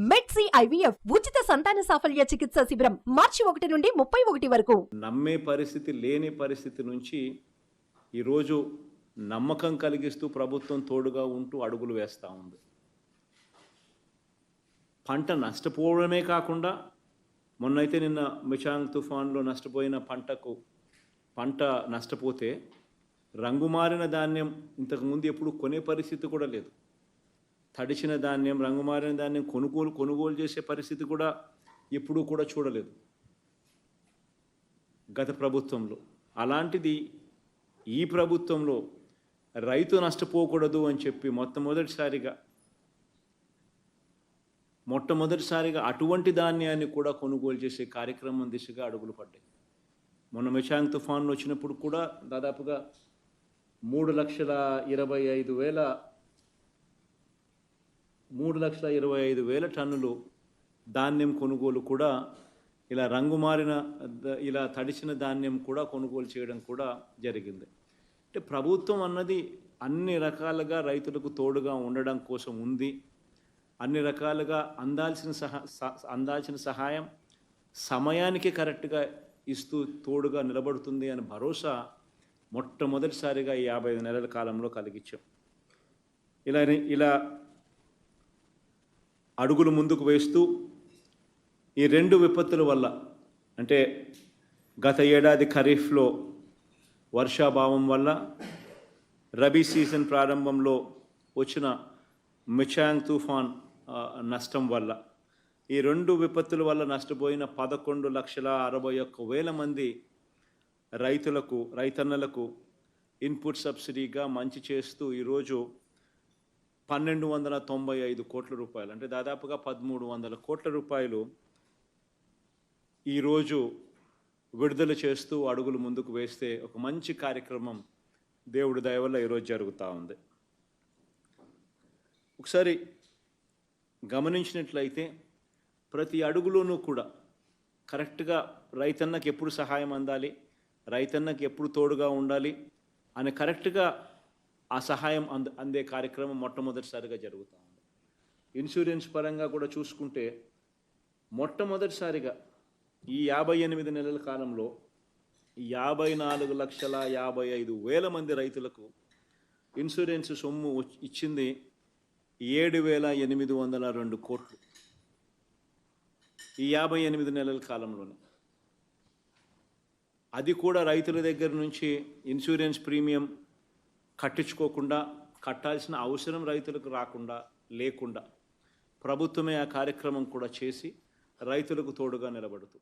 మెడ్సీ IVF ఉచిత సంతాన సాఫల్య చికిత్స శిబిరం మార్చి 1 నుండి 31 వరకు. నమ్మే పరిస్థితి లేని పరిస్థితి నుంచి ఈరోజు నమ్మకం కలిగిస్తూ ప్రభుత్వం తోడుగా ఉంటూ అడుగులు వేస్తూ ఉంది. పంట నష్టపోవడమే కాకుండా మొన్నైతే నిన్న మిచాంగ్ తుఫాన్లో నష్టపోయిన పంట నష్టపోతే రంగుమారిన ధాన్యం ఇంతకుముందు ఎప్పుడు కొనే పరిస్థితి కూడా లేదు. తడిచిన ధాన్యం, రంగుమారిన ధాన్యం కొనుగోలు చేసే పరిస్థితి కూడా ఎప్పుడూ కూడా చూడలేదు గత ప్రభుత్వంలో. అలాంటిది ఈ ప్రభుత్వంలో రైతు నష్టపోకూడదు అని చెప్పి మొట్టమొదటిసారిగా అటువంటి ధాన్యాన్ని కూడా కొనుగోలు చేసే కార్యక్రమం దిశగా అడుగులు పడ్డాయి. మొన్న మిచాంగ్ తుఫాన్లు వచ్చినప్పుడు కూడా దాదాపుగా 3,25,000 టన్నులు ధాన్యం కొనుగోలు కూడా ఇలా తడిసిన ధాన్యం కూడా కొనుగోలు చేయడం కూడా జరిగింది. అంటే ప్రభుత్వం అన్నది అన్ని రకాలుగా రైతులకు తోడుగా ఉండడం కోసం ఉంది. అన్ని రకాలుగా అందాల్సిన సహాయం సమయానికి కరెక్ట్గా ఇస్తూ తోడుగా నిలబడుతుంది అని భరోసా మొట్టమొదటిసారిగా ఈ 55 నెలల కాలంలో కలిగించాం. ఇలా అడుగులు ముందుకు వేస్తూ ఈ 2 విపత్తుల వల్ల, అంటే గత ఏడాది ఖరీఫ్లో వర్షాభావం వల్ల, రబీ సీజన్ ప్రారంభంలో వచ్చిన మిచాంగ్ తుఫాన్ నష్టం వల్ల, ఈ 2 విపత్తుల వల్ల నష్టపోయిన 11,61,000 మంది రైతన్నలకు ఇన్పుట్ సబ్సిడీగా మంచి చేస్తూ ఈరోజు 1,295 కోట్ల రూపాయలు, అంటే దాదాపుగా 1,300 కోట్ల రూపాయలు ఈరోజు విడుదల చేస్తూ అడుగులు ముందుకు వేస్తే ఒక మంచి కార్యక్రమం దేవుడి దయ వల్ల ఈరోజు జరుగుతూ ఉంది. ఒకసారి గమనించినట్లయితే ప్రతి అడుగులోనూ కూడా కరెక్ట్గా రైతన్నకి ఎప్పుడు సహాయం అందాలి, రైతన్నకి ఎప్పుడు తోడుగా ఉండాలి అని కరెక్ట్గా ఆ సహాయం అందే కార్యక్రమం మొట్టమొదటిసారిగా జరుగుతూ ఉంది. ఇన్సూరెన్స్ పరంగా కూడా చూసుకుంటే మొట్టమొదటిసారిగా ఈ 58 నెలల కాలంలో 54,55,000 మంది రైతులకు ఇన్సూరెన్స్ సొమ్ము ఇచ్చింది 7,802 కోట్లు ఈ 58 నెలల కాలంలోనే. అది కూడా రైతుల దగ్గర నుంచి ఇన్సూరెన్స్ ప్రీమియం కట్టాల్సిన అవసరం రైతులకు లేకుండా ప్రభుత్వమే ఆ కార్యక్రమం కూడా చేసి రైతులకు తోడుగా నిలబడుతూ